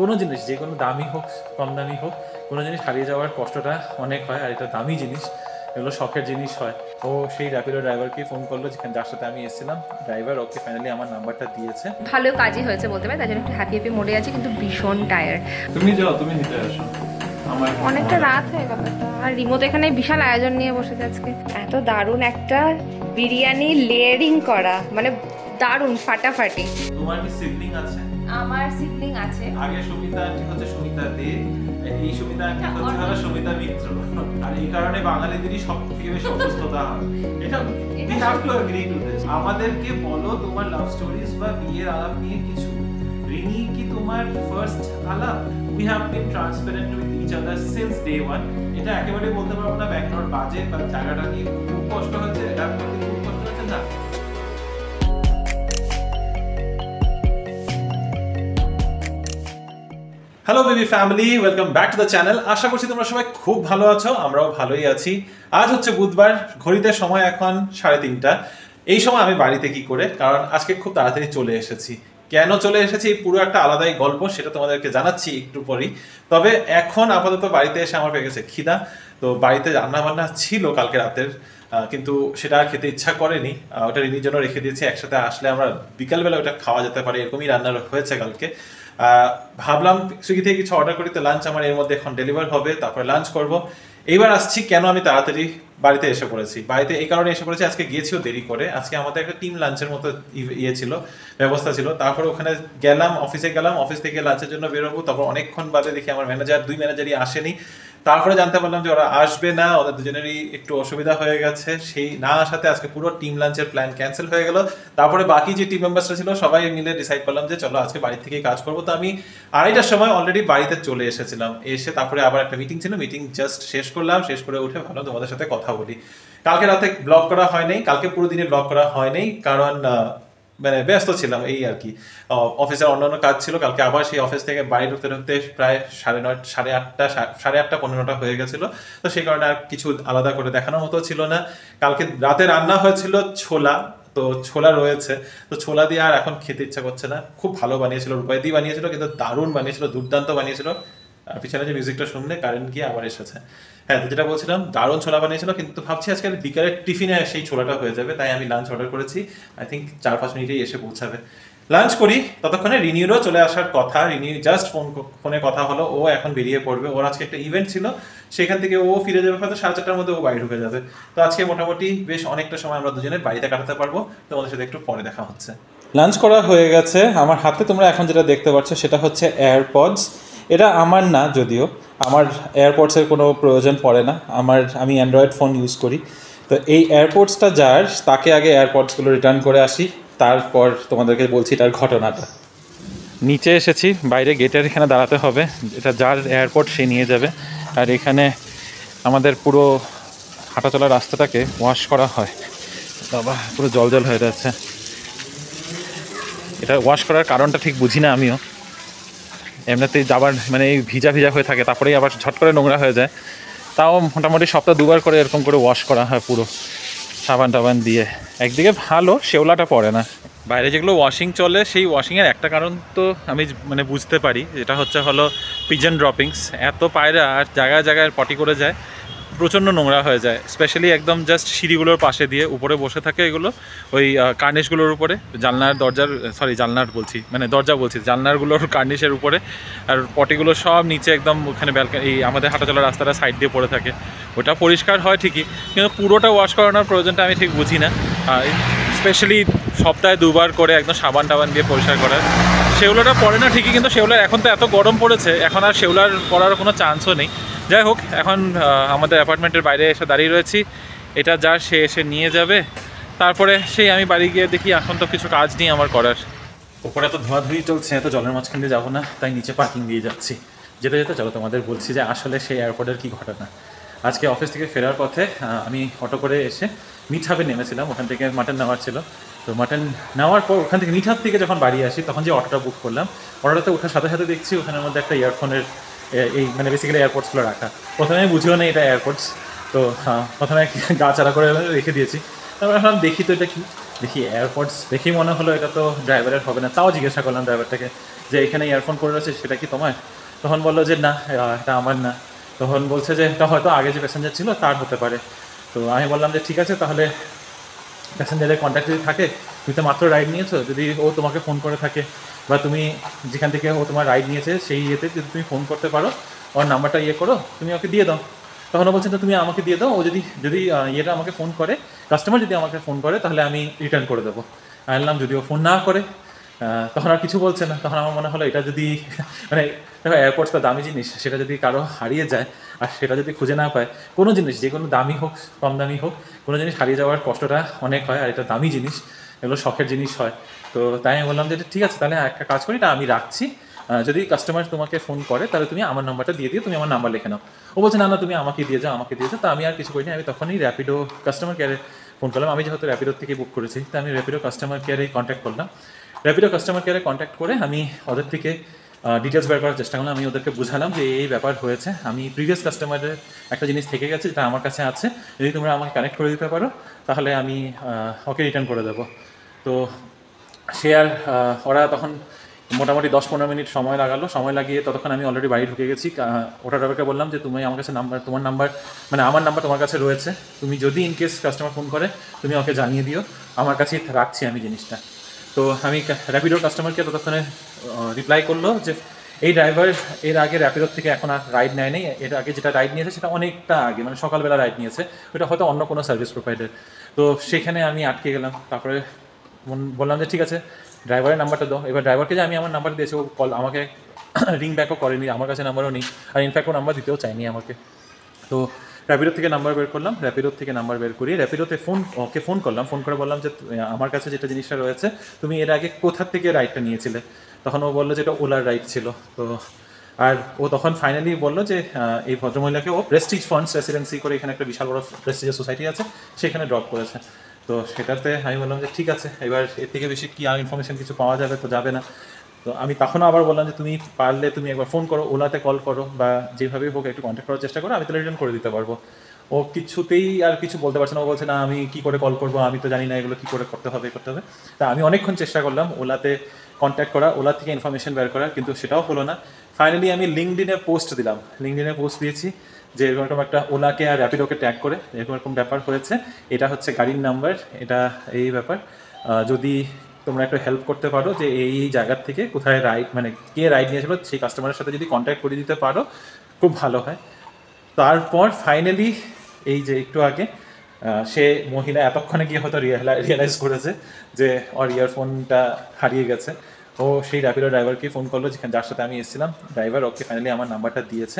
কোনো জিনিস যে কোনো দামি হোক কম দামি হোক কোনো জিনিস হারিয়ে যাওয়ার কষ্টটা অনেক হয়, আর এটা দামি জিনিস, এগুলো শখের জিনিস হয়। ও সেই র্যাপিডো ড্রাইভারকে ফোন করলো যেখানে যার সাথে আমি এসেছিলাম, ড্রাইভার ওকে ফাইনালি আমার নাম্বারটা দিয়েছে। ভালো কাজই হয়েছে বলতে পারি, তাই জন্য একটু হ্যাপি মোডে আছে, কিন্তু ভীষণ টায়ার্ড। তুমি যাও, তুমি নিতে আসো, আমার অনেকটা রাত হয়ে গেল। আর রিমোট এখানে বিশাল আয়োজন নিয়ে বসেছে আজকে। এত দারুণ একটা বিরিয়ানি লেয়ারিং করা, মানে দারুণ ফাটাফাটি। তোমার কি সিবলিং আছে? আমার সিবলিং আছে। আগে সুমিতা আন্টি হচ্ছে সুমিতা দে, এই সুমিতা আন্টি হচ্ছে হলো সুমিতা মিত্র। আর এই কারণে বাঙালিদেরই সবথেকে বেশি অসুস্থতা হয়। এটা we have to agree to this. আমাদেরকে বলো তোমার লাভ স্টোরিজ বা বিয়ের আলাপ নিয়ে কিছু। রিনি কি তোমার ফার্স্ট আলাপ? We have been transparent with each other since day one. এটা একেবারে বলতে পারবো না ব্যাকগ্রাউন্ড বাজে বা জায়গাটা নিয়ে খুব কষ্ট হচ্ছে, এটা খুব কষ্ট হচ্ছে না। Hello baby family, welcome back to the channel. আশা করছি তোমরা সবাই খুব ভালো আছো, আমরাও ভালোই আছি। আজ হচ্ছে বুধবার, ঘড়িতে সময় এখন 3:30। এই সময় আমি বাড়িতে কি করে, কারণ আজকে খুব তাড়াতাড়ি চলে এসেছি। কেন চলে এসেছি পুরো একটা আলাদাই গল্প, সেটা তোমাদেরকে জানাচ্ছি একটু পরেই। তবে এখন আপাতত বাড়িতে এসে আমার পেয়ে গেছে খিদা। তো বাড়িতে রান্নাবান্না ছিল কালকে রাতের, কিন্তু সেটা আর খেতে ইচ্ছা করেনি। ওটা রিনির জন্য রেখে দিয়েছি, একসাথে আসলে আমরা বিকালবেলা ওটা খাওয়া যেতে পারে, এরকমই রান্না হয়েছে কালকে। ভাবলাম সুইগি থেকে কিছু অর্ডার করি, তো লাঞ্চ আমার এর মধ্যে এখন ডেলিভার হবে, তারপরে লাঞ্চ করব। এইবার আসছি কেন আমি তাড়াতাড়ি বাড়িতে এসে পড়েছি। বাড়িতে এই কারণে এসে পড়েছি, আজকে গিয়েছিও দেরি করে। আজকে আমাদের একটা টিম লাঞ্চের মতো ইয়ে ছিল, ব্যবস্থা ছিল। তারপরে ওখানে গেলাম, অফিসে গেলাম, অফিস থেকে লাঞ্চের জন্য বেরোবো। তারপর অনেকক্ষণ বাদে দেখি আমার দুই ম্যানেজারই আসেনি। তারপরে জানতে পারলাম যে ওরা আসবে না, ওদের দুজনেরই একটু অসুবিধা হয়ে গেছে। সেই না আসাতে আজকে পুরো টিম লাঞ্চের প্ল্যান ক্যান্সেল হয়ে গেল। তারপরে বাকি যে টিম মেম্বার্সরা ছিল সবাই মিলে ডিসাইড করলাম যে চলো আজকে বাড়ি থেকেই কাজ করবো। তো আমি 2:30টার সময় অলরেডি বাড়িতে চলে এসেছিলাম। এসে তারপরে আবার একটা মিটিং ছিল, মিটিং জাস্ট শেষ করলাম। শেষ করে উঠে ভালো তোমাদের সাথে কথা বলি। কালকে রাতে ব্লগ করা হয়নি, কালকে পুরো দিনে ব্লগ করা হয়নি, কারণ মানে ব্যস্ত ছিলাম এই আর কি। অফিসের অন্যান্য কাজ ছিল। কালকে আবার সেই অফিস থেকে বাড়ি ঢুকতে ঢুকতে প্রায় 9:30, 8:30, 15টা হয়ে গেছিলো। তো সেই কারণে আর কিছু আলাদা করে দেখানোর মতো ছিল না। কালকে রাতে রান্না হয়েছিল ছোলা, তো ছোলা রয়েছে, তো ছোলা দিয়ে আর এখন খেতে ইচ্ছা করছে না। খুব ভালো বানিয়েছিল, রূপাইদি বানিয়েছিল, কিন্তু দারুণ বানিয়েছিল, দুর্দান্ত বানিয়েছিল। আর পিছনে যে মিউজিকটা শুনলে কারেন্ট গিয়ে আবার এসেছে। হ্যাঁ, তো যেটা বলছিলাম, দারুণ ছোলা বানিয়েছিল, কিন্তু ভাবছি আজকে বিকালের টিফিনে সেই ছোলাটা হয়ে যাবে, তাই আমি লাঞ্চ অর্ডার করেছি। আই থিঙ্ক 4-5 মিনিটেই এসে পৌঁছাবে। লাঞ্চ করি, ততক্ষণে রিনিরও চলে আসার কথা। রিনি জাস্ট ফোনে কথা হলো, ও এখন বেরিয়ে পড়বে। ওর আজকে একটা ইভেন্ট ছিল, সেখান থেকে ও ফিরে যাবে হয়তো 4:30টার মধ্যে, ও বাড়ি ঢুকে যাবে। তো আজকে মোটামুটি বেশ অনেকটা সময় আমরা দুজনে বাড়িতে কাটাতে পারবো। তোমাদের সাথে একটু পরে দেখা হচ্ছে। লাঞ্চ করা হয়ে গেছে। আমার হাতে তোমরা এখন যেটা দেখতে পাচ্ছ সেটা হচ্ছে এয়ারপডস। এটা আমার না, যদিও আমার এয়ারপডসের কোনো প্রয়োজন পড়ে না, আমি অ্যান্ড্রয়েড ফোন ইউজ করি। তো এই এয়ারপডসটা যার, তাকে আগে এয়ারপডসগুলো রিটার্ন করে আসি, তারপর তোমাদেরকে বলছি তার ঘটনাটা। নিচে এসেছি, বাইরে গেটের এখানে দাঁড়াতে হবে, এটা যার এয়ারপড সে নিয়ে যাবে। আর এখানে আমাদের পুরো হাঁটা চলার রাস্তাটাকে ওয়াশ করা হয়। বাবা, পুরো জল জল হয়ে যাচ্ছে। এটা ওয়াশ করার কারণটা ঠিক বুঝি না আমিও। এমনিতেই যাবার মানে এই ভিজা ভিজা হয়ে থাকে, তারপরেই আবার ঝট করে নোংরা হয়ে যায়। তাও মোটামুটি সপ্তাহে 2বার করে এরকম করে ওয়াশ করা হয় পুরো সাবান টাবান দিয়ে। একদিকে ভালো, শেওলাটা পড়ে না। বাইরে যেগুলো ওয়াশিং চলে, সেই ওয়াশিংয়ের একটা কারণ তো আমি মানে বুঝতে পারি, যেটা হলো পিজন ড্রপিংস। এত পায়রা আর জায়গায় জায়গায় পটি করে যায়, প্রচণ্ড নোংরা হয়ে যায়। স্পেশালি একদম জাস্ট সিঁড়িগুলোর পাশে দিয়ে উপরে বসে থাকে এগুলো, ওই কার্নিশগুলোর উপরে, জানলারগুলোর কার্নিশের উপরে। আর পটিগুলো সব নিচে একদম ওখানে এই আমাদের হাঁটা চলার রাস্তাটা সাইড দিয়ে পড়ে থাকে। ওটা পরিষ্কার হয় ঠিকই, কিন্তু পুরোটা ওয়াশ করানোর প্রয়োজনটা আমি ঠিক বুঝি না। স্পেশালি সপ্তাহে 2বার করে একদম সাবান টাবান দিয়ে পরিষ্কার করার। শেওলাটা পড়ে না ঠিকই, কিন্তু শেওলার এখন তো এত গরম পড়েছে, এখন আর শেওলার পড়ার কোনো চান্সও নেই। যাই হোক, এখন আমাদের অ্যাপার্টমেন্টের বাইরে এসে দাঁড়িয়ে রয়েছি। এটা যার, সে এসে নিয়ে যাবে, তারপরে সেই আমি বাড়ি গিয়ে দেখি। এখন তো কিছু কাজ নেই আমার করার। ওপরে এত ধোয়াধুয়ি চলছে, এত জলের মাঝখান দিয়ে যাবো না, তাই নিচে পার্কিং দিয়ে যাচ্ছি। যেতে যেতে চলো তোমাদের বলছি যে আসলে সেই এয়ারপোর্টের কী ঘটনা। আজকে অফিস থেকে ফেরার পথে আমি অটো করে এসে মিঠাবে নেমেছিলাম, ওখান থেকে মাটন নেওয়ার ছিল। তো মাটন নেওয়ার পর ওখান থেকে মিঠাব থেকে যখন বাড়ি আসি, তখন যে অটোটা বুক করলাম, অটোটাতে ওঠার সাথে সাথে দেখছি ওখানের মধ্যে একটা ইয়ারফোনের এই মানে বেসিক্যালি এয়ারপোর্টসগুলো রাখা। প্রথমে আমি বুঝিও না এটা এয়ারপোর্টস। তো প্রথমে গা চারা করে রেখে দিয়েছি। তারপর এখন দেখি তো এটা কি, দেখি এয়ারপোর্টস, দেখি মনে হলো এটা তো ড্রাইভারের হবে না। তাও জিজ্ঞাসা করলাম ড্রাইভারটাকে যে এখানে ইয়ারফোন পড়ে রয়েছে সেটা কি তোমার? তখন বললো যে না, এটা আমার না। তখন বলছে যে এটা হয়তো আগে যে প্যাসেঞ্জার ছিল তার হতে পারে। তো আমি বললাম যে ঠিক আছে, তাহলে প্যাসেঞ্জারের কন্ট্যাক্ট যদি থাকে, তুমি তো মাত্র রাইড নিয়েছো, যদি ও তোমাকে ফোন করে থাকে বা তুমি যেখান থেকে ও তোমার রাইড নিয়েছে সেই ইয়েতে যদি তুমি ফোন করতে পারো, ওর নাম্বারটা ইয়ে করো, তুমি ওকে দিয়ে দাও। তখন ও বলছে তো তুমি আমাকে দিয়ে দাও, ও যদি ইয়েটা আমাকে ফোন করে, কাস্টমার যদি আমাকে ফোন করে তাহলে আমি রিটার্ন করে দেবো। আমি বললাম যদি ও ফোন না করে, তখন আর কিছু বলছে না। তখন আমার মনে হলো এটা যদি মানে দেখো এয়ারপোর্টস তো দামি জিনিস, সেটা যদি কারো হারিয়ে যায় আর সেটা যদি খুঁজে না পায়, কোনো জিনিস যে কোনো দামি হোক কম দামি হোক, কোনো জিনিস হারিয়ে যাওয়ার কষ্টটা অনেক হয়, আর এটা দামি জিনিস, এগুলো শখের জিনিস হয়। তো তাই আমি বললাম যে ঠিক আছে, তাহলে একটা কাজ করি, এটা আমি রাখছি, যদি কাস্টমার তোমাকে ফোন করে তাহলে তুমি আমার নাম্বারটা দিয়ে দিও, তুমি আমার নাম্বার লিখে নাও। ও বলছে না না, তুমি আমাকে দিয়ে যাও, আমাকে দিয়ে যাও। তো আমি আর কিছু করিনি, আমি তখনই র্যাপিডো কাস্টমার কেয়ারে ফোন করলাম। আমি যেহেতু র্যাপিডোর থেকে বুক করেছি, তো আমি র্যাপিডো কাস্টমার কেয়ারে কন্ট্যাক্ট করলাম। র্যাপিডো কাস্টমার কেয়ারে কন্ট্যাক্ট করে আমি ওদের থেকে ডিটেলস বের করার চেষ্টা করলাম। আমি ওদেরকে বুঝালাম যে এই ব্যাপার হয়েছে, আমি প্রিভিয়াস কাস্টমারের একটা জিনিস থেকে গেছে যেটা আমার কাছে আছে, যদি তোমরা আমাকে কানেক্ট করে দিতে পারো তাহলে আমি ওকে রিটার্ন করে দেবো। তো সে আর ওরা তখন মোটামুটি 10-15 মিনিট সময় লাগালো। সময় লাগিয়ে ততক্ষণ আমি অলরেডি বাড়ি ঢুকে গেছি। ওটা ড্রাইভারকে বললাম যে তুমি আমার কাছে নাম্বার, তোমার নাম্বার মানে আমার নাম্বার তোমার কাছে রয়েছে, তুমি যদি ইনকেস কাস্টমার ফোন করে তুমি ওকে জানিয়ে দিও, আমার কাছেই রাখছি আমি জিনিসটা। তো আমি র্যাপিডোর কাস্টমারকে ততক্ষণে রিপ্লাই করলো যে এই ড্রাইভার এর আগে র্যাপিডোর থেকে এখন আর রাইড নেয় নেই, এর আগে যেটা রাইড নিয়েছে সেটা অনেকটা আগে, মানে সকালবেলা রাইড নিয়েছে, ওটা হয়তো অন্য কোনো সার্ভিস প্রোভাইডার। তো সেখানে আমি আটকে গেলাম। তারপরে বললাম যে ঠিক আছে, ড্রাইভারের নাম্বারটা দাও। এবার ড্রাইভারকে যে আমি আমার নাম্বার দিয়েছি, ও কল আমাকে রিং ব্যাকও করেনি, আমার কাছে নাম্বারও নেই, আর ইনফ্যাক্ট ও নাম্বার দিতেও চাইনি আমাকে। তো র্যাপিডোর থেকে নাম্বার বের করলাম, র্যাপিডোর থেকে নাম্বার বের করি, র্যাপিডোতে ওকে ফোন করলাম। ফোন করে বললাম যে আমার কাছে যেটা জিনিসটা রয়েছে, তুমি এর আগে কোথার থেকে রাইডটা নিয়েছিলে? তখন ও বললো যে এটা ওলার রাইড ছিল। তো আর ও তখন ফাইনালি বললো যে এই ভদ্রমহিলাকে ও প্রেস্টিজ ফান্ডস রেসিডেন্সি করে এখানে একটা বিশাল বড় প্রেস্টিজিয়াস সোসাইটি আছে, সেখানে ড্রপ করেছে। তো সেটাতে আমি বললাম যে ঠিক আছে, এবার এর থেকে বেশি কি আর ইনফরমেশন কিছু পাওয়া যাবে? তো যাবে না। তো আমি তখনও আবার বললাম যে তুমি পারলে তুমি একবার ফোন করো, ওলাতে কল করো, বা যেভাবে হোক একটু কন্ট্যাক্ট করার চেষ্টা করো, আমি তাহলে রিটার্ন করে দিতে পারবো। ও কিছুতেই আর কিছু বলতে পারছে না। ও বলছে না আমি কী করে কল করবো, আমি তো জানি না এগুলো কী করে করতে হবে। তা আমি অনেকক্ষণ চেষ্টা করলাম ওলাতে কন্ট্যাক্ট করা, ওলা থেকে ইনফরমেশন বের করার, কিন্তু সেটাও হলো না। ফাইনালি আমি লিঙ্কডিনে পোস্ট দিলাম, লিঙ্কডিনে পোস্ট দিয়েছি যে এরকম একটা ওলাকে আর র্যাপিডোকে ট্যাগ করে এরকম ব্যাপার হয়েছে, এটা হচ্ছে গাড়ির নাম্বার, এটা এই ব্যাপার, যদি তোমরা একটু হেল্প করতে পারো যে এই জায়গার থেকে কোথায় রাইড, মানে কে রাইড নিয়েছিল সেই কাস্টমারের সাথে যদি কন্ট্যাক্ট করে দিতে পারো খুব ভালো হয়। তারপর ফাইনালি এই যে একটু আগে সে মহিলা এতক্ষণে গিয়ে হয়তো রিয়েলাইজ করেছে যে ওর ইয়ারফোনটা হারিয়ে গেছে। ও সেই র্যাপিডো ড্রাইভারকে ফোন করলো যার সাথে আমি এসেছিলাম। ড্রাইভার ওকে ফাইনালি আমার নাম্বারটা দিয়েছে।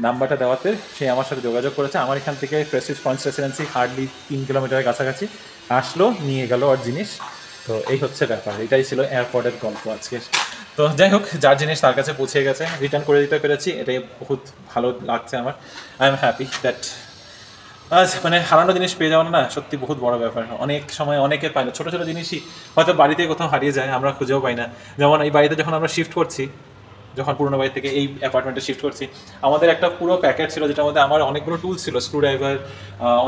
নাম্বারটা দেওয়াতে সে আমার সাথে যোগাযোগ করেছে। আমার এখান থেকে প্রেস্টিজ ফান্ডস রেসিডেন্সি হার্ডলি 3 কিলোমিটারের কাছাকাছি আসলো, নিয়ে গেল ওর জিনিস। তো এই হচ্ছে ব্যাপার, এটাই ছিল এয়ারপোর্টের গল্প আজকের। তো যাই হোক, যার জিনিস তার কাছে পৌঁছে গেছে, রিটার্ন করে দিতে পেরেছি, এটাই বহুত ভালো লাগছে আমার। আই এম হ্যাপি দ্যাট আজ মানে হারানো জিনিস পেয়ে যাওয়া না সত্যি বহুত বড় ব্যাপার। অনেক সময় অনেকে পায় না, ছোটো ছোটো জিনিসই হয়তো বাড়িতে কোথাও হারিয়ে যায়, আমরা খুঁজেও পাই না। যেমন এই বাড়িতে যখন আমরা শিফট করছি, যখন পুরোনো বাড়ি থেকে এই অ্যাপার্টমেন্টে শিফট করছি, আমাদের একটা পুরো প্যাকেট ছিল যেটার মধ্যে আমার অনেকগুলো টুলস ছিল, স্ক্রুড্রাইভার,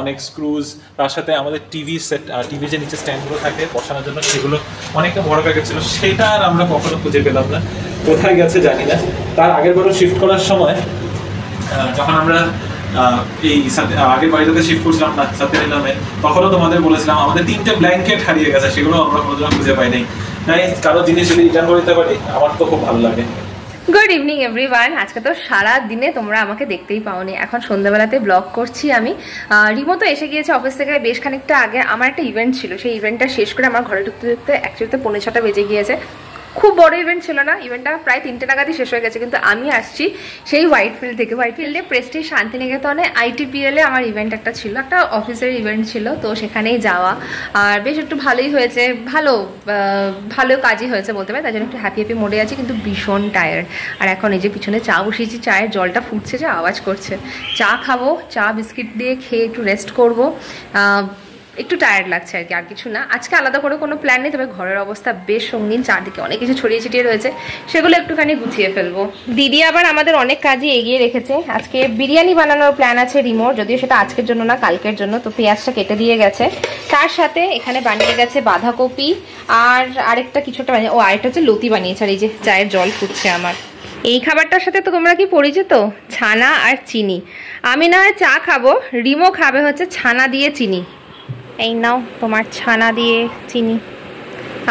অনেক স্ক্রুজ, তার সাথে আমাদের টিভি সেট, টিভি যে নিচে স্ট্যান্ডগুলো থাকে বসানোর জন্য, সেগুলো অনেকটা বড় প্যাকেট ছিল। সেটা আর আমরা কখনো খুঁজে পেলাম না, কোথায় গেছে জানি না। তার আগের বারও শিফট করার সময় যখন আমরা এই আগের বাড়িটাতে শিফট করছিলাম না সাথে নামে, তখনও তোমাদের বলেছিলাম আমাদের 3টে ব্ল্যাঙ্কেট হারিয়ে গেছে, সেগুলো আমরা কোনোদিনও খুঁজে পাই নাই। তাই কারো জিনিস যদি রিটার্ন করে দিতে পারি আমার তো খুব ভালো লাগে। Good evening everyone. আজকে তো সারা দিনে তোমরা আমাকে দেখতেই পাওনি, এখন সন্ধ্যাবেলাতে ব্লগ করছি আমি। রিমো তো এসে গিয়েছে অফিস থেকে বেশ খানিকটা আগে। আমার একটা ইভেন্ট ছিল, সেই ইভেন্টটা শেষ করে আমার ঘরে ঢুকতে ঢুকতে অ্যাকচুয়ালি 5:45 বেজে গিয়েছে। খুব বড় ইভেন্ট ছিল না, ইভেন্টটা প্রায় 3টে নাগাদই শেষ হয়ে গেছে। কিন্তু আমি আসছি সেই হোয়াইটফিল্ড থেকে। হোয়াইটফিল্ডে প্রেস্টিজ শান্তিনিকেতনে ITPL-এ আমার ইভেন্ট একটা ছিল, একটা অফিসের ইভেন্ট ছিল, তো সেখানেই যাওয়া। আর বেশ একটু ভালোই হয়েছে, ভালো কাজই হয়েছে বলতে পারি, তাই জন্য একটু হ্যাপি মোডে আছি, কিন্তু ভীষণ টায়ার্ড। আর এখন এই যে পিছনে চা বসিয়েছি, চায়ের জলটা ফুটছে, যে আওয়াজ করছে। চা খাবো, চা বিস্কিট দিয়ে খেয়ে একটু রেস্ট করবো। একটু টায়ার্ড লাগছে আর কি, আর কিছু না। আজকে আলাদা করে কোনো প্ল্যান নেই, তবে ঘরের অবস্থা বেশ সঙ্গীন, চারদিকে অনেক কিছু ছড়িয়ে ছিটিয়ে রয়েছে, সেগুলো একটুখানি গুছিয়ে ফেলবো। দিদি আবার আমাদের অনেক কাজই এগিয়ে রেখেছে। আজকে বিরিয়ানি বানানোর প্ল্যান আছে রিমোর, যদিও সেটা আজকের জন্য না কালকের জন্য। তো পেঁয়াজটা কেটে দিয়ে গেছে, তার সাথে এখানে বানিয়ে গেছে বাঁধাকপি আর আরেকটা কিছু একটা বানিয়ে, আরেকটা হচ্ছে লতি বানিয়েছে। আর এই যে চায়ের জল ফুটছে আমার। এই খাবারটার সাথে তো তোমরা কি পরিচিত, ছানা আর চিনি। আমি না হয় চা খাবো, রিমো খাবে হচ্ছে ছানা দিয়ে চিনি। এই নাও তোমার ছানা দিয়ে চিনি।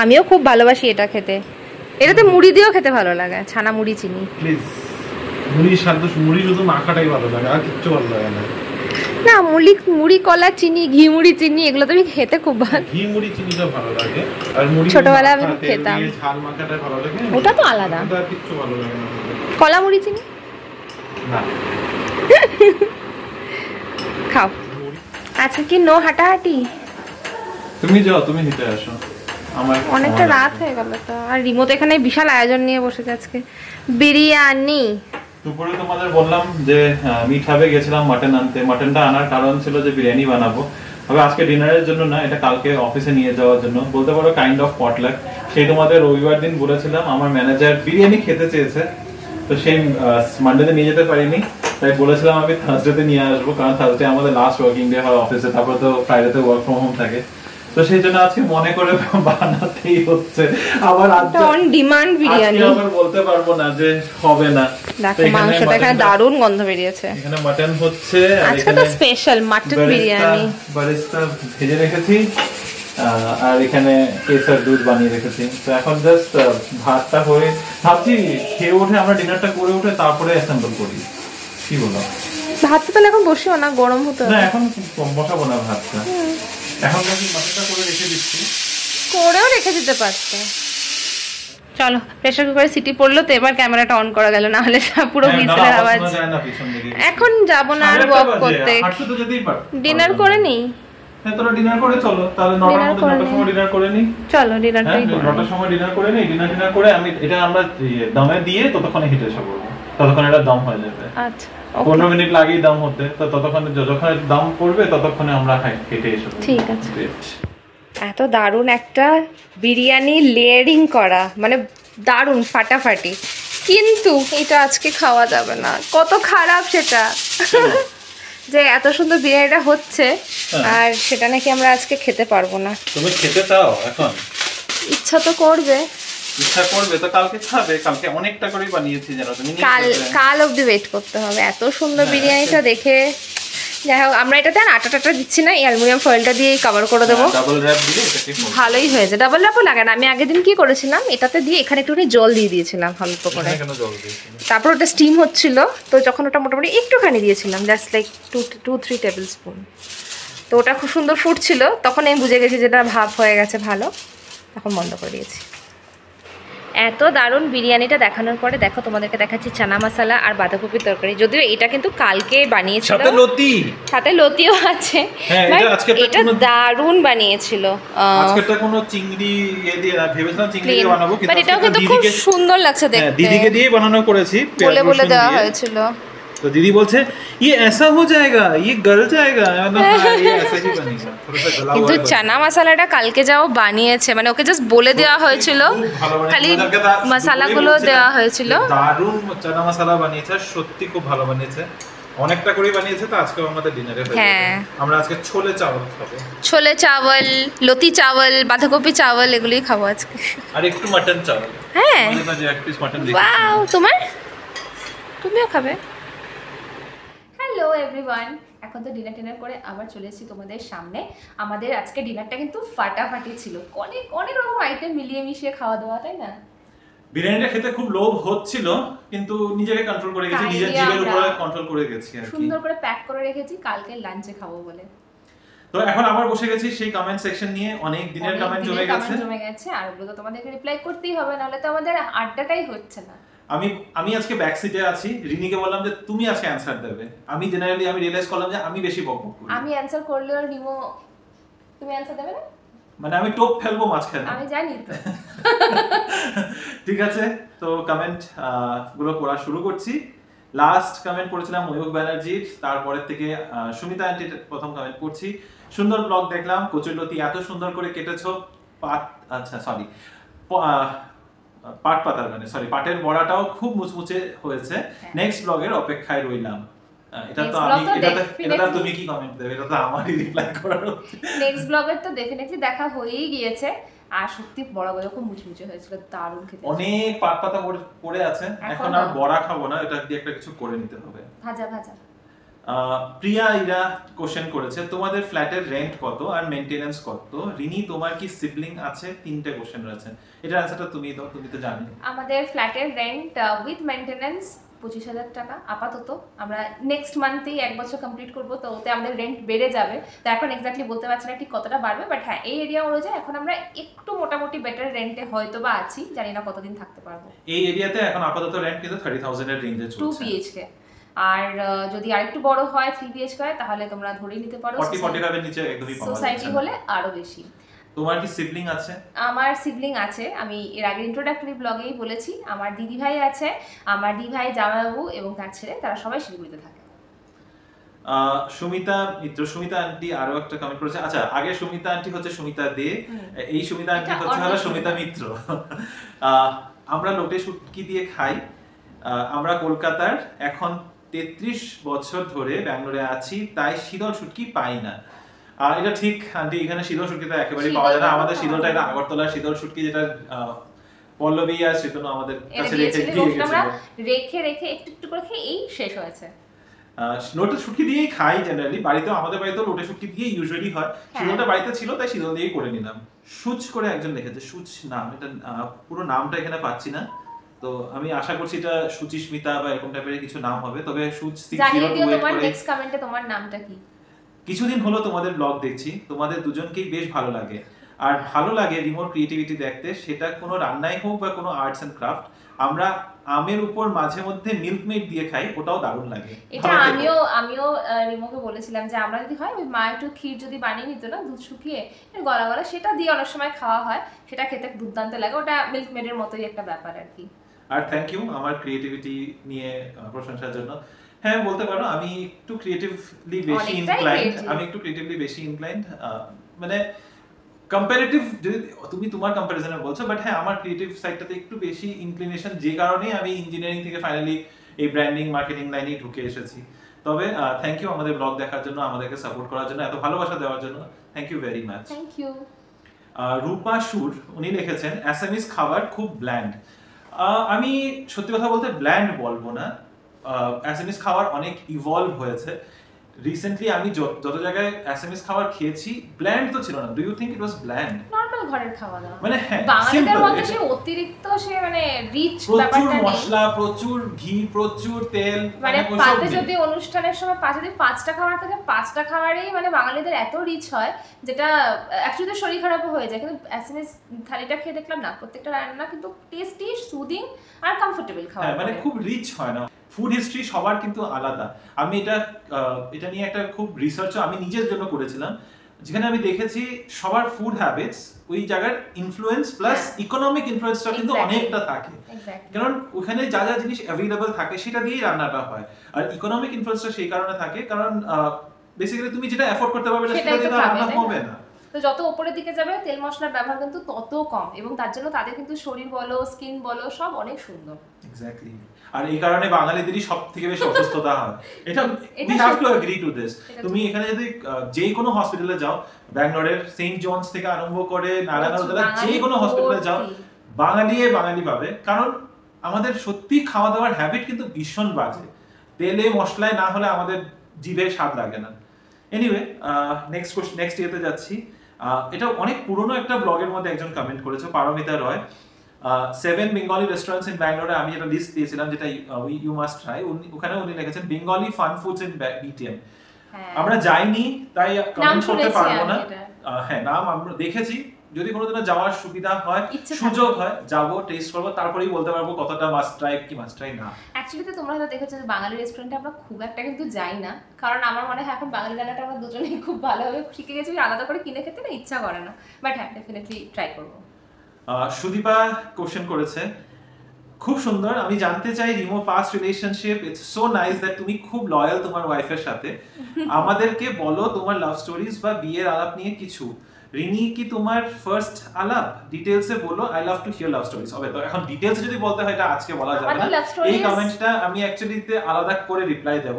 আমিও খুব ভালোবাসি এটা খেতে, এটাতে মুড়ি দিয়েও খেতে ভালো লাগে, ছানা মুড়ি চিনি। প্লিজ, মুড়ি শুধু মাখাটাই ভালো লাগে, আর কিচ্ছু ভালো লাগে না। না, মুড়ি কলা চিনি, ঘি মুড়ি চিনি, এগুলো তো আমি খেতে খুব ভালো। ঘি মুড়ি চিনিটা ভালো লাগে, আর মুড়ি ছোটবেলায় আমি খুব খেতাম, ঝাল মাখাটা ভালো লাগে, ওটা তো আলাদা। আর কিচ্ছু ভালো লাগে না। কলা মুড়ি চিনি না খাও। আচ্ছা কি নো হাঁটাহাঁটি? তুমি যাও, তুমি হেঁটে আসো, আমার অনেকটা রাত হয়ে গেল তো। আর রিমোট এখানে বিশাল আয়োজন নিয়ে বসেছে আজকে, বিরিয়ানি। দুপুরে তোমাদের বললাম যে মিঠাবে গেছিলাম মাটন আনতে। মাটনটা আনার কারণ ছিল যে বিরিয়ানি বানাবো, তবে আজকে ডিনারের জন্য না, এটা কালকে অফিসে নিয়ে যাওয়ার জন্য, বলতে পারো কাইন্ড অফ পটলাক। সেই তোমাদের রবিবার দিন বলেছিলাম, আমার ম্যানেজার বিরিয়ানি খেতে চেয়েছে, তো সেই মানডেতে নিয়ে যেতে পারিনি, তাই বলেছিলাম আমি থার্সডেতে নিয়ে আসবো, কারণ থার্সডে আমাদের লাস্ট ওয়ার্কিং ডে হয় অফিসে, তারপর তো ফ্রাইডেতে ওয়ার্ক ফ্রম হোম থাকে। তো সেই জন্য আজকে মনে করে বানাতেই হচ্ছে। আবার অন ডিমান্ড বিরিয়ানি, আবার বলতে পারবো না যে হবে না। দেখো মাংসটা এখানে দারুণ গন্ধ বেরিয়েছে। এখানে মাটন হচ্ছে, আজকে তো স্পেশাল মাটন বিরিয়ানি। বারিস্তা ভেজে রেখেছি, আর এখানে কেসার দুধ বানিয়ে রেখেছি। তো এখন জাস্ট ভাতটা হয়ে, ভাবছি খেয়ে উঠে আমরা ডিনারটা করে উঠে তারপরে অ্যাসেম্বল করি, কি বলো? ভাতটা তাহলে এখন বসিও না, গরম হতে না এখন বসাবো না ভাতটা, এখন মাটনটা করে রেখে দিচ্ছি। করেও রেখে দিতে পারতে। চলো প্রেসার কুকারে সিটি পড়লো তো, এবার ক্যামেরাটা অন করা গেল, না হলে পুরো হুইসেলের আওয়াজ। এখন যাব না আর ওয়াক করতে, ডিনার করে নি। হ্যাঁ তোরা ডিনার করে চলো, তাহলে 9টার সময় ডিনার করে নি। চলো ডিনারটাই করো। 9টার সময় ডিনার করে নি, ডিনার করে আমি এটা আমরা দমে দিয়ে ততক্ষণে হিটে এসে পড়বো, ততক্ষণ এটা দম হয়ে যাবে। আচ্ছা 15 মিনিট লাগেই দম হতে, তো ততক্ষণে যতক্ষণে দম পড়বে ততক্ষণে আমরা হেঁটে এসে পড়বো। ঠিক আছে। এত দারুণ একটা বিরিয়ানি লেয়ারিং করা, মানে দারুণ ফাটাফাটি, কিন্তু এটা আজকে খাওয়া যাবে না। কত খারাপ সেটা যে এত সুন্দর বিরিয়ানিটা হচ্ছে আর সেটা নাকি আমরা আজকে খেতে পারবো না। তুমি খেতে চাও এখন? ইচ্ছা তো করবে, ইচ্ছা করবে তো কালকে খাবে, কালকে অনেকটা করে বানিয়েছি জানো তুমি। কাল অবধি ওয়েট করতে হবে, এত সুন্দর বিরিয়ানিটা দেখে। যাই হোক, আমরা এটাতে আর আটা টাটা দিচ্ছি না, এই অ্যালুমিনিয়াম ফয়েলটা দিয়ে কভার করে দেবো, ডাবল র‍্যাপ দিলে এটাকে ভালোই হয়েছে। ডাবল র‍্যাপও লাগে না, আমি আগের দিন কি করেছিলাম, এটাতে দিয়ে এখানে একটু জল দিয়ে দিয়েছিলাম অল্প করে, তারপর ওটা স্টিম হচ্ছিল, তো যখন ওটা মোটামুটি একটুখানি দিয়েছিলাম, জাস্ট লাইক 2-3 টেবিল স্পুন, তো ওটা খুব সুন্দর ফুটছিল, তখন আমি বুঝে গেছি যেটা ভাপ হয়ে গেছে ভালো, তখন বন্ধ করে দিয়েছি। এত দারুণ বিরিয়ানিটা দেখানোর পরে দেখো তোমাদেরকে দেখাচ্ছি চানা মশলা আর বাঁধাকপির তরকারি। যদিও এটা কিন্তু কালকে বানিয়েছিল, সাথে লতিও আছে, এটা দারুণ বানিয়েছিল। আজকেরটা কোনো চিংড়ি দিয়ে না, ভেবেছিলাম চিংড়ি দিয়ে বানাবো, কিন্তু এটাও কিন্তু খুব সুন্দর লাগছে দেখতে, দিদিকে দিয়ে বানানো করেছি, বলে দেওয়া হয়েছিল। तो दीदी बोलছে ये ऐसा हो जाएगा, ये गल जाएगा, मतलब हाँ ये ऐसा ही बनेगा, थोड़ा सा गला हुआ। কিন্তু চানা মশলাটা কালকে যাও বানিয়েছে, মানে ওকে জাস্ট বলে দেওয়া হয়েছিল, খালি মশলাগুলো দেওয়া হয়েছিল। দারুণ চানা মশলা বানিয়েছে, সত্যি খুব ভালো বানিয়েছে, অনেকটা করে বানিয়েছে। তো আজকে আমাদের ডিনারে হয়ে যাবে, আমরা আজকে ছোলে চাওয়াল খাবো, ছোলে চাওয়াল, লতি চাওয়াল, বাঁধাকপি চাওয়াল, এগুলোই খাবো আজকে, আর একটু মাটন চাওয়াল। হ্যাঁ মানে এক পিস মাটন দিই। ওয়াও, তুমিও খাবে? হ্যালো এভরিওয়ান, এখন তো ডিনার করে আবার চলে এসেছি তোমাদের সামনে। আমাদের আজকে ডিনারটা কিন্তু ফাটাফাটি ছিল, অনেক অনেক রকম আইটেম মিলিয়ে মিশিয়ে খাওয়া দাওয়া, তাই না? বিরিয়ানিটা খেতে খুব লোভ হচ্ছিল, কিন্তু নিজেকে কন্ট্রোল করে গেছি, নিজের জিভের উপরে কন্ট্রোল করে গেছি আর কি। সুন্দর করে প্যাক করে রেখেছি কালকে লাঞ্চে খাবো বলে। তো এখন আবার বসে গেছি সেই কমেন্ট সেকশন নিয়ে, অনেক দিনের কমেন্ট জমে গেছে, আর ওগুলো তো তোমাদেরকে রিপ্লাই করতেই হবে, নাহলে তো আমাদের আড্ডাটাই হচ্ছে না। আমি আজকে ব্যাক সিটে আছি, রিনিকে বললাম যে তুমি আজকে অ্যানসার দেবে। আমি রিয়েলাইজ করলাম যে আমি বেশি বকবক করি, আমি অ্যানসার করলে আর রিমো তুমি অ্যানসার দেবে না, মানে আমি টপ ফেলবো মাঝখানে, আমি জানি তো। ঠিক আছে, তো কমেন্ট গুলো পড়া শুরু করছি। লাস্ট কমেন্ট করেছিলাম ময়ূক ব্যানার্জির, তারপরের থেকে সুমিতা আন্টির প্রথম কমেন্ট করছি। সুন্দর ব্লগ দেখলাম, কচুরলতি এত সুন্দর করে কেটেছো, পাট পাতার মানে পাটের বড়াটাও খুব মুচমুচে হয়েছে, নেক্সট ব্লগের অপেক্ষায় রইলাম। এটা তো আমি এটা তুমি কি কমেন্ট দেবে, এটা তো আমারই রিপ্লাই করার। নেক্সট ব্লগের তো ডেফিনেটলি দেখা হয়েই গিয়েছে, আর সত্যি বড় বড় খুব মুচমুচে হয়েছিল, দারুণ খেতে। অনেক পাট পাতা পড়ে আছে, এখন আর বড়া খাবো না, এটা দিয়ে একটা কিছু করে নিতে হবে, ভাজা ভাজা। প্রিয়া ইরা কোশ্চেন করেছে তোমাদের ফ্ল্যাটের রেন্ট কত আর মেইনটেনেন্স কত? রিনি তোমার কি সিবলিং আছে? 3টে কোশ্চেন রয়েছে, এটার অ্যানসারটা তুমি দাও, তুমি তো জানো। আমাদের ফ্ল্যাটের রেন্ট উইথ মেইনটেনেন্স 25,000 টাকা আপাতত। আমরা নেক্সট মান্থেই 1 বছর কমপ্লিট করব, তো ওতে আমাদের রেন্ট বেড়ে যাবে। তো এখন এক্স্যাক্টলি বলতে পারছি না ঠিক কতটা বাড়বে, বাট হ্যাঁ এই এরিয়া অনুযায়ী এখন আমরা একটু মোটামুটি বেটার রেন্টে হয়তো বা আছি, জানি না কতদিন থাকতে পারবো। এই এরিয়াতে এখন আপাতত রেন্ট কিন্তু 30,000 এর রেঞ্জে চলছে, 2 BHK। আর যদি আরেকটু বড় হয় 3 BHK হয়, তাহলে তোমরা ধরেই নিতে পারো 40-45 এর নিচে একদমই পাওয়া যাচ্ছে। সোসাইটি হলে আরো বেশি। তোমার কি সিবলিং আছে? আমার সিবলিং আছে, আমি এর আগে ইন্ট্রোডাক্টরি ব্লগেই বলেছি। আমার দিদি ভাই আছে, আমার দিদি ভাই, জামাইবাবু এবং তার ছেলে, তারা সবাই শিলিগুড়িতে থাকে। সুমিতা মিত্র, সুমিতা আন্টি আরো একটা কমেন্ট করেছে। আচ্ছা, আগে সুমিতা আন্টি হচ্ছে সুমিতা দে, এই সুমিতা আন্টি হচ্ছে হলো সুমিতা মিত্র। আমরা লোটে শুটকি দিয়ে খাই, আমরা কলকাতার এখন 33 বছর ধরে ব্যাঙ্গালোরে আছি, তাই শীতল শুটকি পাই না। এটা ঠিক আন্টি, এখানে শীতল শুটকি তো একেবারেই পাওয়া যায় না। আমাদের শীতলটা এটা আগরতলার শীতল শুটকি, যেটা পল্লবী আর সেতন আমাদের কাছে রেখে একটু একটু করে খেয়ে এই শেষ হয়েছে। লোটে শুটকি দিয়েই খাই জেনারেলি, বাড়িতেও আমাদের বাড়িতেও লোটে শুটকি দিয়ে ইউজুয়ালি হয়। শীতলটা বাড়িতে ছিল তাই শীতল দিয়েই করে নিলাম। সুচ করে একজন লিখেছে, সুচ নাম, এটা পুরো নামটা এখানে পাচ্ছি না, তো আমি আশা করছি এটা সুচিস্মিতা বা এরকম টাইপের কিছু নাম হবে। তবে সুচ 602 তোমার নেক্সট কমেন্টে তোমার নামটা কি? কিছুদিন হলো তোমাদের ব্লগ দেখছি, তোমাদের দুজনকেই বেশ ভালো লাগে, আর ভালো লাগে রিমোর ক্রিয়েটিভিটি দেখতে, সেটা কোনো রান্নাই হোক বা কোনো আর্টস এন্ড ক্রাফট। আমরা আমের উপর মাঝে মধ্যে মিল্ক মেড দিয়ে খাই, ওটাও দারুণ লাগে। এটা আমিও রিমোকে বলেছিলাম যে আমরা যদি হয় মা একটু ক্ষীর যদি বানিয়ে নিত না, দুধ শুকিয়ে গলা গলা, সেটা দিয়ে অনেক সময় খাওয়া হয়, সেটা খেতে দুর্দান্ত লাগে। ওটা মিল্ক মেডের মতোই একটা ব্যাপার আর কি। আর থ্যাংক ইউ আমার ক্রিয়েটিভিটি নিয়ে প্রশংসার জন্য। হ্যাঁ, বলতে পারো আমি একটু ক্রিয়েটিভলি বেশি ইনক্লাইন্ড, মানে কম্পারেটিভ, যদি তুমি তোমার কম্পারিজনে বলছো, বাট হ্যাঁ আমার ক্রিয়েটিভ সাইডটাতে একটু বেশি ইনক্লিনেশন, যে কারণে আমি ইঞ্জিনিয়ারিং থেকে ফাইনালি এই ব্র্যান্ডিং মার্কেটিং লাইনে ঢুকে এসেছি। তবে থ্যাংক ইউ আমাদের ব্লগ দেখার জন্য, আমাদেরকে সাপোর্ট করার জন্য, এত ভালোবাসা দেওয়ার জন্য, thank you very much. Thank you. Rupa Sur উনি লিখেছেন অ্যাসামিস খাবার খুব ব্ল্যান্ড। আমি সত্যি কথা বলতে ব্ল্যান্ড বলবো না, অ্যাসামিস খাবার অনেক ইভলভ হয়েছে রিসেন্টলি। আমি যত জায়গায় অ্যাসামিস খাবার খেয়েছি ব্ল্যান্ড তো ছিল না। Do you think it was bland? Normal ঘরের খাওয়া দাওয়া, মানে হ্যাঁ, বাঙালিদের মধ্যে সে অতিরিক্ত সে মানে রিচ ব্যাপারটা নেই, প্রচুর মশলা, প্রচুর ঘি, প্রচুর তেল, মানে পাতে যদি অনুষ্ঠানের সময় যদি 5টা খাবার থাকে, 5টা খাবারেই মানে বাঙালিদের এত রিচ হয়, যেটা অ্যাকচুয়ালি শরীর খারাপও হয়ে যায়। কিন্তু অ্যাসামিস থালিটা খেয়ে দেখলাম না, প্রত্যেকটা রান্না কিন্তু টেস্টি, সুদিং আর কমফোর্টেবল খাওয়া, মানে খুব রিচ হয় না। ফুড হিস্ট্রি সবার কিন্তু আলাদা। আমি এটা নিয়ে একটা খুব রিসার্চও আমি নিজের জন্য করেছিলাম, যেখানে আমি দেখেছি সবার ফুড হ্যাবিটস ওই জায়গার ইনফ্লুয়েন্স প্লাস ইকোনমিক ইনফ্লুয়েন্সটা কিন্তু অনেকটা থাকে, কারণ ওখানে যা যা জিনিস অ্যাভেলেবল থাকে সেটা দিয়েই রান্নাটা হয়। আর ইকোনমিক ইনফ্লুয়েন্সটা সেই কারণে থাকে কারণ বেসিক্যালি তুমি যেটা অ্যাফোর্ড করতে পারবে সেটা দিয়ে রান্না হবে না। তো যত উপরের দিকে যাবে তেল মশলার ব্যবহার কিন্তু তত কম, এবং তার জন্য তাদের কিন্তু শরীর বলো, স্কিন বলো, সব অনেক সুন্দর। এক্স্যাক্টলি। আর এই কারণে বাঙালিদেরই সবথেকে বেশি অসুস্থতা হয়। এটা we have to agree to this। তুমি এখানে যদি যে কোনো হসপিটালে যাও, ব্যাঙ্গালোরের সেন্ট জনস থেকে আরম্ভ করে নারায়ণগঞ্জ, যে কোনো হসপিটালে যাও, বাঙালি পাবে। কারণ আমাদের সত্যি খাওয়া দাওয়ার হ্যাবিট কিন্তু ভীষণ বাজে, তেলে মশলায় না হলে আমাদের জিভে স্বাদ লাগে না। এনিওয়ে, নেক্সট ইয়েতে যাচ্ছি। এটা অনেক পুরনো একটা ব্লগের মধ্যে একজন কমেন্ট করেছে, পারমিতা রয়। 7 বেঙ্গলি রেস্টুরেন্টস ইন ব্যাঙ্গালোরে আমি একটা লিস্ট দিয়েছিলাম যেটা ইউ মাস্ট ট্রাই। ওখানে উনি লিখেছেন Bengali fun foods in BTM. আমরা যাইনি তাই কমেন্ট করতে পারবো না। হ্যাঁ, নাম আমরা দেখেছি, যদি কোনোদিনও যাওয়ার সুবিধা হয়, সুযোগ হয়, যাবো, টেস্ট করবো, তারপরেই বলতে পারবো কতটা মাস্ট ট্রাই কি মাস্ট ট্রাই না। অ্যাকচুয়ালি তো তোমরা হয়তো দেখেছো যে বাঙালি রেস্টুরেন্টে আমরা খুব একটা কিন্তু যাই না, কারণ আমার মনে হয় এখন বাঙালি রান্নাটা আমরা দুজনেই খুব ভালোভাবে শিখে গেছি, আলাদা করে কিনে খেতে না ইচ্ছা করে না। বাট হ্যাঁ, ডেফিনেটলি ট্রাই করবো। সুদীপা কোশ্চেন করেছে খুব সুন্দর। আমি জানতে চাই Rimo past relationship, it's so nice that তুমি খুব লয়াল তোমার ওয়াইফের সাথে। আমাদেরকে বলো তোমার লাভ স্টোরিজ বা বিয়ের আলাপ নিয়ে কিছু। রিনি কি তোমার ফার্স্ট আলাপ? ডিটেইলসে বলো, I love to here love stories. হবে তো এখন ডিটেইলসে যদি বলতে হয় এটা আজকে বলা যাবে না। এই কমেন্টটা আমি অ্যাকচুয়ালিতে আলাদা করে রিপ্লাই দেব।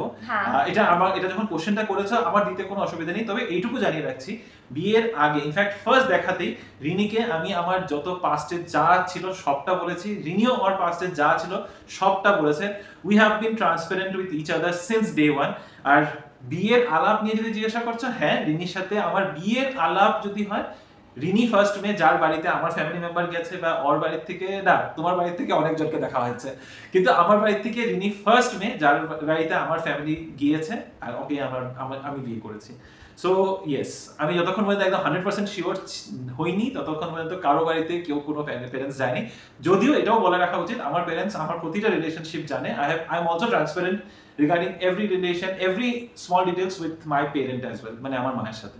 এটা যখন কোশ্চেনটা করেছো আমার দিতে কোনো অসুবিধা নেই, তবে এইটুকু জানিয়ে রাখছি বিয়ের আগে ইনফ্যাক্ট ফার্স্ট দেখাতেই রিনিকে আমি আমার যত পাস্টে যা ছিল সবটা বলেছি, রিনিও আমার পাস্টে যা ছিল সবটা বলেছে। We have been transparent with each other since day one. আর বিয়ের আলাপ নিয়ে যদি জিজ্ঞাসা করছো, হ্যাঁ রিনির সাথে আমার বিয়ের আলাপ যদি হয়, রিনি ফার্স্ট মে যার বাড়িতে আমার ফ্যামিলি মেম্বার গেছে বা ওর বাড়ির থেকে না, তোমার বাড়ির থেকে অনেকজনকে দেখা হয়েছে, কিন্তু আমার বাড়ির থেকে রিনি ফার্স্ট মে যার বাড়িতে আমার ফ্যামিলি গিয়েছে আর ওকে আমি বিয়ে করেছি। সো ইয়েস, আমি যতক্ষণ পর্যন্ত একদম 100% শিওর হইনি ততক্ষণ পর্যন্ত কারো বাড়িতে কেউ কোনো প্যারেন্টস যায়নি। যদিও এটাও বলে রাখা উচিত আমার প্যারেন্টস আমার প্রতিটা রিলেশনশিপ জানে। I am also transparent regarding every relation, every small details with my parent as well, মানে আমার মায়ের সাথে।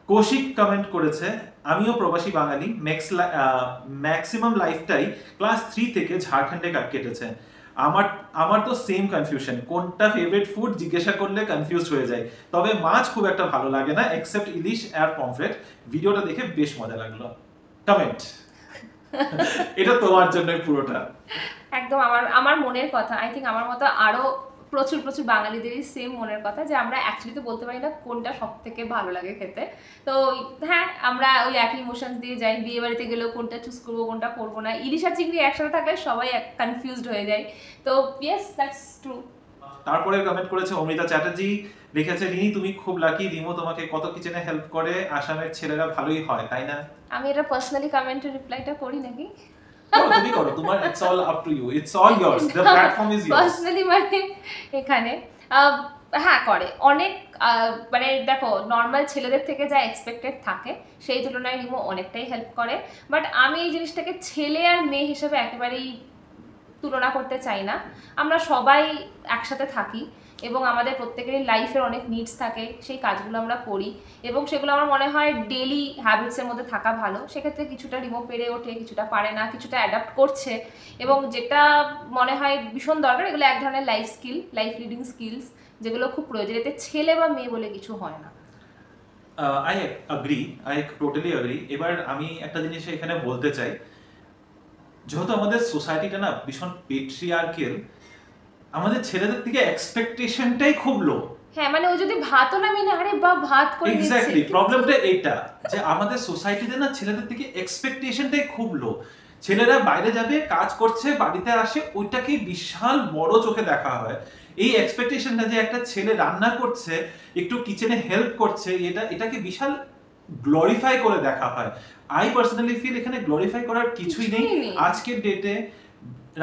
কৌশিক কমেন্ট করেছে, আমিও প্রবাসী বাঙালি, ম্যাক্সিমাম লাইফটাই ক্লাস 3 থেকে ঝাড়খণ্ডে কেটেছে। আমার তো সেম কনফিউশন, কোনটা ফেভারিট ফুড জিজ্ঞাসা করলে কনফিউজ হয়ে যায়। তবে মাছ খুব একটা ভালো লাগে না এক্সেপ্ট ইলিশ আর পমফ্রেট। ভিডিওটা দেখে বেশ মজা লাগলো। কমেন্ট এটা তোমার জন্য পুরোটা একদম আমার মনের কথা। আই থিঙ্ক আমার মতো আরো প্রচুর প্রচুর বাঙালিদেরই সেম মনের কথা, যে আমরা অ্যাকচুয়ালি তো বলতে পারি না কোনটা সব থেকে ভালো লাগে খেতে। তো হ্যাঁ, আমরা ওই একই ইমোশনস দিয়ে যাই। বিয়ে বাড়িতে গেলেও কোনটা চুজ করবো কোনটা করবো না, ইলিশ আর চিংড়ি একসাথে থাকলে সবাই কনফিউজড হয়ে যায়। তো ইয়েস, দ্যাটস ট্রু। তারপরে কমেন্ট করেছে অমৃতা চ্যাটার্জি, লিখেছে রিনি তুমি খুব লাকি, রিমো তোমাকে কত কিচেনে হেল্প করে, আসামের ছেলেরা ভালোই হয় তাই না? আমি এটা পার্সোনালি কমেন্টে রিপ্লাইটা করি নাকি? তুমি করো, তোমার it's all up to you, it's all yours, the platform is yours. Personally মানে এখানে হ্যাঁ করে অনেক, মানে দেখো নর্মাল ছেলেদের থেকে যা এক্সপেক্টেড থাকে সেই তুলনায় রিমো অনেকটাই হেল্প করে। বাট আমি এই জিনিসটাকে ছেলে আর মেয়ে হিসেবে একেবারেই তুলনা করতে চাই না। আমরা সবাই একসাথে থাকি এবং আমাদের প্রত্যেকেরই লাইফের অনেক নিডস থাকে, সেই কাজগুলো আমরা করি এবং সেগুলো আমার মনে হয় ডেইলি হ্যাবিটসের মধ্যে থাকা ভালো। সেক্ষেত্রে কিছুটা রিমো পেরে ওঠে, কিছুটা পারে না, কিছুটা অ্যাডাপ্ট করছে এবং যেটা মনে হয় ভীষণ দরকার, এগুলো এক ধরনের life skill, life leading skills, যেগুলো খুব প্রয়োজন। এতে ছেলে বা মেয়ে বলে কিছু হয় না। I totally agree. এবার আমি একটা জিনিস এখানে বলতে চাই, যেহেতু আমাদের সোসাইটিটা না ভীষণ পেট্রিয়ার্কিয়াল, আমাদের ছেলেদের থেকে এক্সপেকটেশনটাই খুব লো। হ্যাঁ, মানে ও যদি ভাতও না মিনে আরে বা ভাত করে দিচ্ছে। এক্স্যাক্টলি, প্রবলেমটা এইটা যে আমাদের সোসাইটিতে না ছেলেদের থেকে এক্সপেকটেশনটাই খুব লো। ছেলেরা বাইরে যাবে, কাজ করছে, বাড়িতে আসে, ওইটাকে বিশাল বড় চোখে দেখা হয়। এই এক্সপেকটেশনটা যে একটা ছেলে রান্না করছে, একটু কিচেনে হেল্প করছে, এটাকে বিশাল গ্লোরিফাই করে দেখা হয়। আই পার্সোনালি ফিল এখানে গ্লোরিফাই করার কিছুই নেই। আজকের ডেটে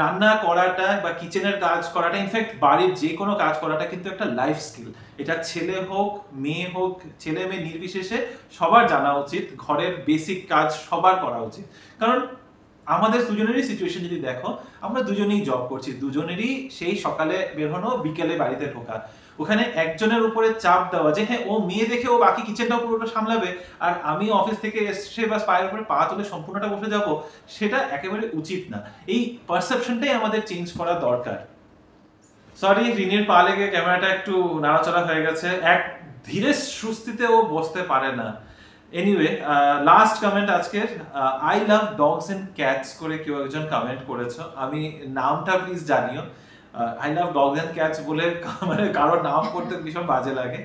রান্না করাটা বা কিচেনের কাজ করাটা, ইনফ্যাক্ট বাড়ির যে কোনো কাজ করাটা কিন্তু একটা লাইফ স্কিল। এটা ছেলে হোক মেয়ে হোক, ছেলে মেয়ে নির্বিশেষে সবার জানা উচিত। ঘরের বেসিক কাজ সবার করা উচিত। কারণ আমাদের দুজনেরই সিচুয়েশন যদি দেখো, আমরা দুজনেই জব করছি, দুজনেরই সেই সকালে বের হনো, বিকেলে বাড়িতে ঢোকা। ওখানে একজনের উপরে চাপ দেওয়া যে হ্যাঁ ও মেয়ে দেখে ও বাকি কিচেনটাও পুরোটা সামলাবে আর আমি অফিস থেকে এসে বা পায়ের উপরে পা তুলে সম্পূর্ণটা বসে যাব, সেটা একেবারে উচিত না। এই পারসেপশনটাই আমাদের চেঞ্জ করা দরকার। সরি, রিনির পা লেগে ক্যামেরাটা একটু নাড়াচাড়া হয়ে গেছে, এক ধীরে সুস্থিতে ও বসতে পারে না। এনিওয়ে, লাস্ট কমেন্ট আজকের, I love dogs and cats করে কেউ একজন কমেন্ট করেছো। আমি নামটা প্লিজ জানিও। I love dogs and cats বলে মানে কারোর নাম করতে ভীষণ বাজে লাগে।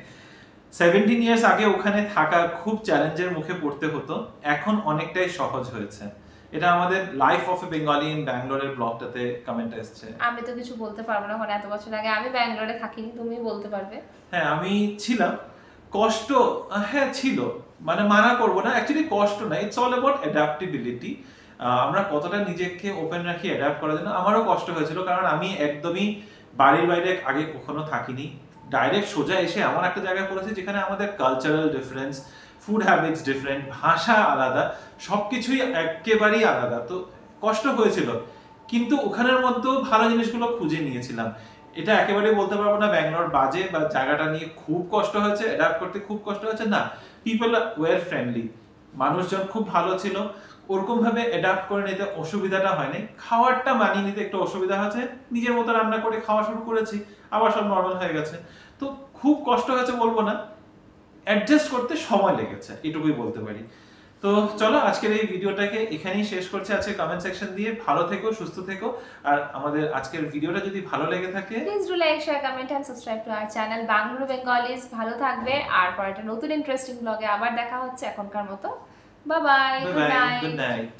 17 ইয়ার্স আগে ওখানে থাকা খুব চ্যালেঞ্জের মুখে পড়তে হতো, এখন অনেকটাই সহজ হয়েছে। এটা আমাদের life of A Bengali in ব্যাঙ্গালোরের ব্লগটাতে কমেন্ট এসেছে। আমি তো কিছু বলতে পারবো না, কারণ এত বছর আগে আমি ব্যাঙ্গালোরে থাকিনি, তুমি বলতে পারবে। হ্যাঁ, আমি ছিলাম, কষ্ট হ্যাঁ ছিল, মানে মানা করবো না, অ্যাকচুয়ালি কষ্ট না, ইটস অল অ্যাবাউট অ্যাডাপ্টেবিলিটি। আমরা কতটা নিজেকে ওপেন রাখি অ্যাডাপ্ট করার জন্য। আমারও কষ্ট হয়েছিল, কারণ আমি একদমই বাড়ির বাইরে আগে কখনো থাকিনি। ডাইরেক্ট সোজা এসে এমন একটা জায়গায় পড়েছি যেখানে আমাদের cultural difference, food habits different, ভাষা আলাদা, সবকিছুই একেবারেই আলাদা। তো কষ্ট হয়েছিল, কিন্তু ওখানের মধ্যেও ভালো জিনিসগুলো খুঁজে নিয়েছিলাম। এটা একেবারে বলতে পারবো না ব্যাঙ্গালোর বাজে বা জায়গাটা নিয়ে খুব কষ্ট হয়েছে, অ্যাডাপ্ট করতে খুব কষ্ট হয়েছে, না। পিপল ওয়ার ফ্রেন্ডলি, মানুষজন খুব ভালো ছিল, ওরকম ভাবে অ্যাডাপ্ট করে নিতে অসুবিধাটা হয়নি, খাওয়ারটা মানিয়ে নিতে একটু অসুবিধা হয়েছে। নিজের মতো রান্না করে খাওয়া শুরু করেছি, আবার সব নর্মাল হয়ে গেছে। তো খুব কষ্ট হয়েছে বলবো না, অ্যাডজাস্ট করতে সময় লেগেছে, এটুকুই বলতে পারি। তো চলো আজকের এই ভিডিওটাকে এখানেই শেষ করছি। আজকে কমেন্ট সেকশন দিয়ে ভালো থেকো, সুস্থ থেকো। আর আমাদের আজকের ভিডিওটা যদি ভালো লেগে থাকে please do like, share, comment and subscribe to our channel Bengaluru Bengalis. ভালো থাকবে, আর পরে একটা নতুন ইন্টারেস্টিং ব্লগে আবার দেখা হচ্ছে। এখনকার মতো bye bye, good night. Good night.